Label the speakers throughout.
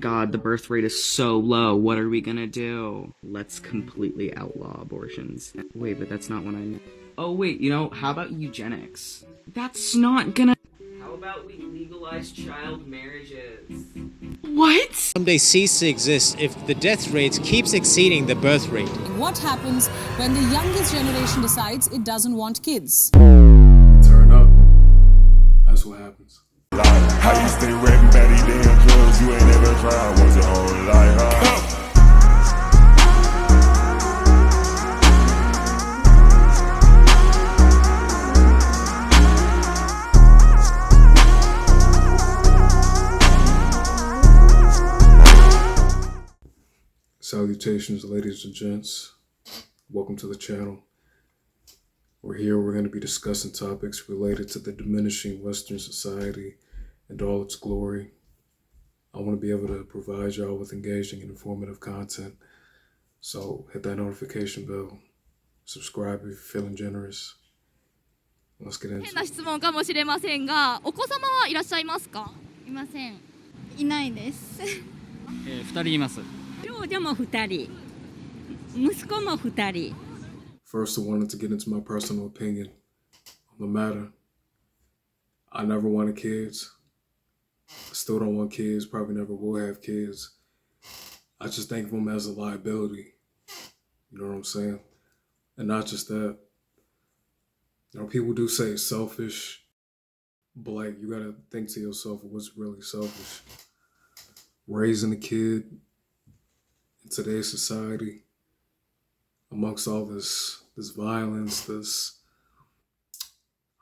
Speaker 1: God, the birth rate is so low. What are we gonna do? Let's completely outlaw abortions. Wait, but that's not what I meant. Oh, wait, how about eugenics? That's not gonna. How about we legalize child marriages? What?
Speaker 2: Someday cease to exist if the death rate keeps exceeding the birth rate.
Speaker 3: What happens when the youngest generation decides it doesn't want kids?
Speaker 4: Turn up. That's what happens.
Speaker 5: How you stay rapping about these damn drugs you ain't never tried once your whole life, huh?
Speaker 4: Salutations, ladies and gents. Welcome to the channel. We're going to be discussing topics related to the diminishing Western society and all its glory. I want to be able to provide y'all with engaging and informative content. So hit that notification bell. Subscribe if you're feeling generous. Let's get into it.
Speaker 6: 変な質問かもしれませんが、お子様はいらっしゃいますか？いません。いないです。
Speaker 7: 2人います。長女も2人、息子も2人。
Speaker 4: First, I wanted to get into my personal opinion on the matter. I never wanted kids. I still don't want kids, probably never will have kids. I just think of them as a liability. You know what I'm saying? And not just that. People do say it's selfish, but like, you gotta think to yourself what's really selfish. Raising a kid in today's society, amongst all this violence, this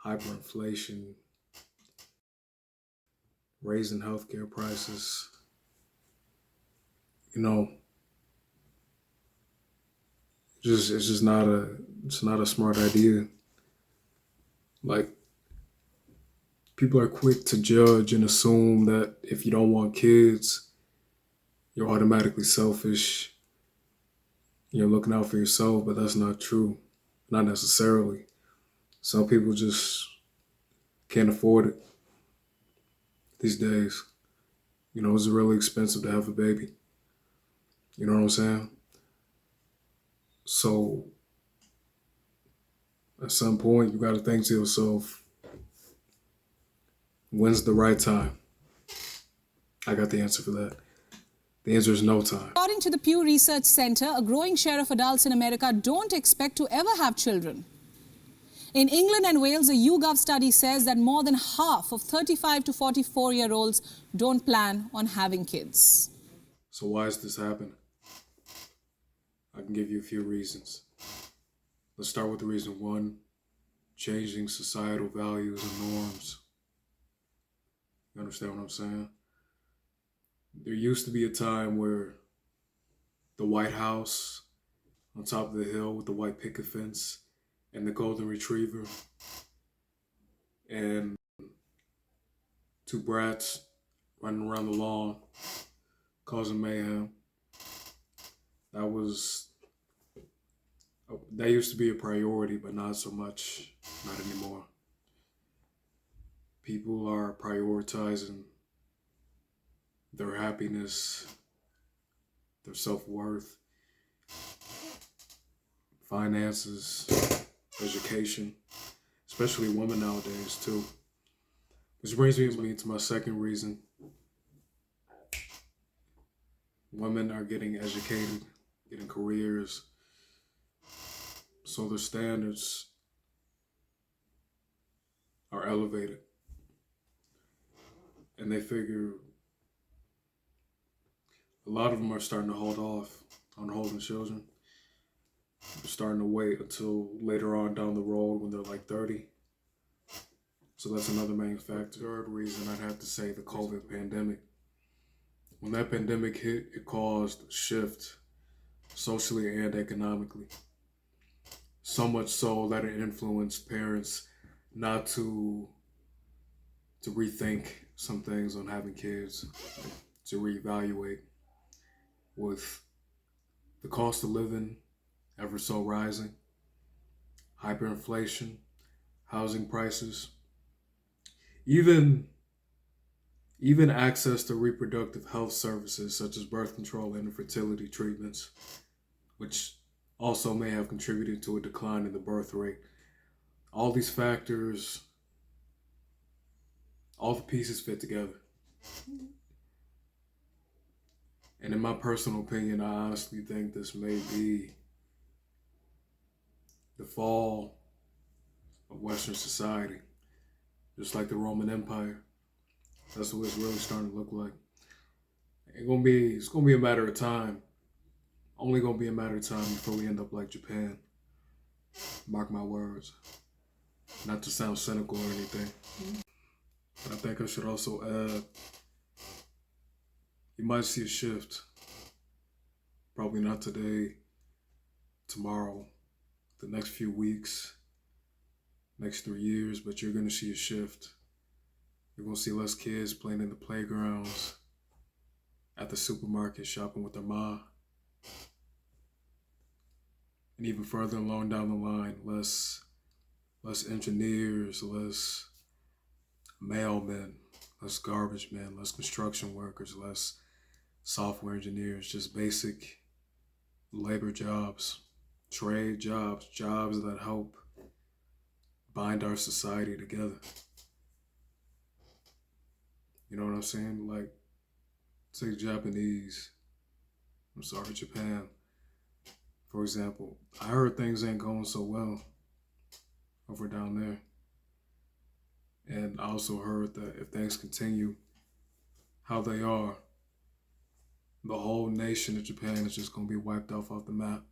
Speaker 4: hyperinflation, raising healthcare prices, it's just not a smart idea. Like, people are quick to judge and assume that if you don't want kids, you're automatically selfish. You're looking out for yourself, but that's not true. Not necessarily. Some people just can't afford it these days. It's really expensive to have a baby. You know what I'm saying? So at some point, you got to think to yourself, when's the right time? I got the answer for that. The answer is no time.
Speaker 3: According to the Pew Research Center, a growing share of adults in America don't expect to ever have children. In England and Wales, a YouGov study says that more than half of 35 to 44-year-olds don't plan on having kids.
Speaker 4: So why is this happening? I can give you a few reasons. Let's start with the reason one: changing societal values and norms. You understand what I'm saying? There used to be a time where the White House on top of the hill with the white picket fence and the golden retriever and two brats running around the lawn causing mayhem. That used to be a priority, but not so much, not anymore. People are prioritizing their happiness, their self-worth, finances, education, especially women nowadays too. Which brings me to my second reason. Women are getting educated, getting careers, so their standards are elevated. And they figure a lot of them are starting to hold off on holding children. They're starting to wait until later on down the road when they're like 30. So that's another main factor. Third reason, I'd have to say the COVID pandemic. When that pandemic hit, it caused a shift socially and economically. So much so that it influenced parents not to rethink some things on having kids, to reevaluate. With the cost of living ever so rising, hyperinflation, housing prices, even even access to reproductive health services such as birth control and infertility treatments, which also may have contributed to a decline in the birth rate. All these factors, all the pieces fit together. And in my personal opinion, I honestly think this may be the fall of Western society, just like the Roman Empire. That's what it's really starting to look like. It's gonna be a matter of time. Only gonna be a matter of time before we end up like Japan. Mark my words. Not to sound cynical or anything, but I think I should also add, you might see a shift. Probably not today, tomorrow, the next few weeks, next 3 years, but you're gonna see a shift. You're gonna see less kids playing in the playgrounds, at the supermarket, shopping with their ma. And even further along down the line, less engineers, less mailmen, less garbage men, less construction workers, less software engineers, just basic labor jobs, trade jobs, jobs that help bind our society together. You know what I'm saying? Like, take Japan, for example. I heard things ain't going so well over down there. And I also heard that if things continue how they are, the whole nation of Japan is just going to be wiped off the map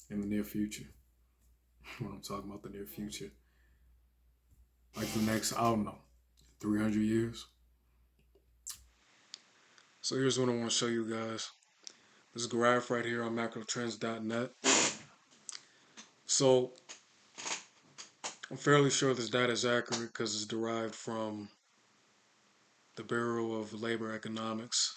Speaker 4: in the near future. When I'm talking about the near future, like the next, I don't know, 300 years. So here's what I want to show you guys. This graph right here on macrotrends.net. So I'm fairly sure this data is accurate because it's derived from the Bureau of Labor Economics.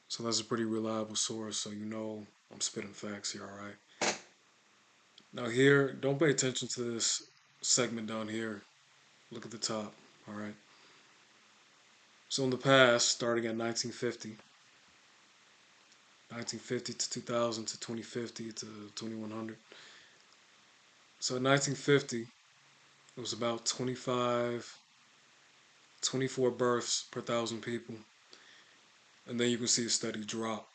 Speaker 4: So that's a pretty reliable source, so you know I'm spitting facts here, all right? Now here, don't pay attention to this segment down here. Look at the top, all right? So in the past, starting at 1950 to 2000 to 2050 to 2100. So in 1950, it was about 24 births per 1,000 people. And then you can see a steady drop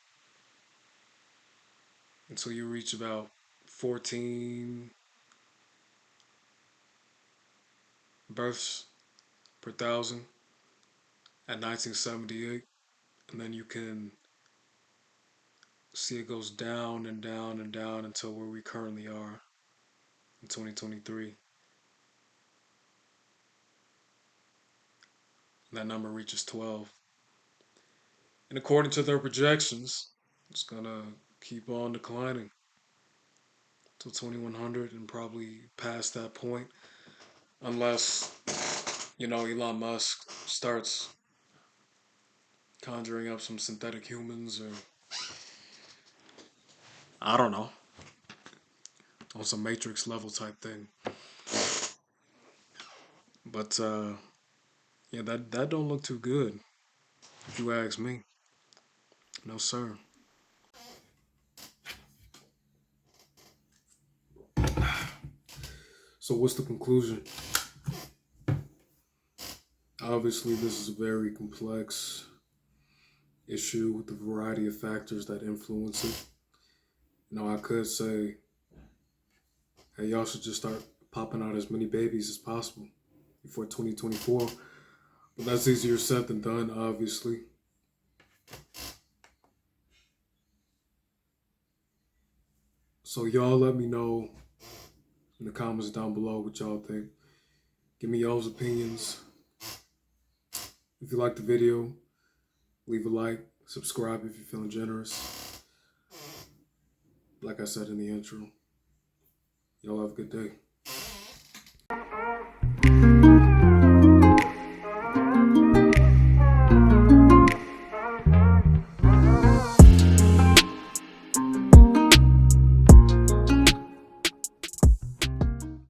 Speaker 4: until you reach about 14 births per 1,000 at 1978. And then you can see it goes down and down and down until where we currently are in 2023. And that number reaches 12. And according to their projections, it's gonna keep on declining till 2100 and probably past that point, unless, you know, Elon Musk starts conjuring up some synthetic humans, or I don't know, on some Matrix level type thing. But yeah, that don't look too good, if you ask me. No sir. So what's the conclusion? Obviously, this is a very complex issue with a variety of factors that influence it. Now, I could say, hey, y'all should just start popping out as many babies as possible before 2024. But that's easier said than done, obviously. So y'all let me know in the comments down below what y'all think. Give me y'all's opinions. If you like the video, leave a like, subscribe if you're feeling generous. Like I said in the intro, y'all have a good day.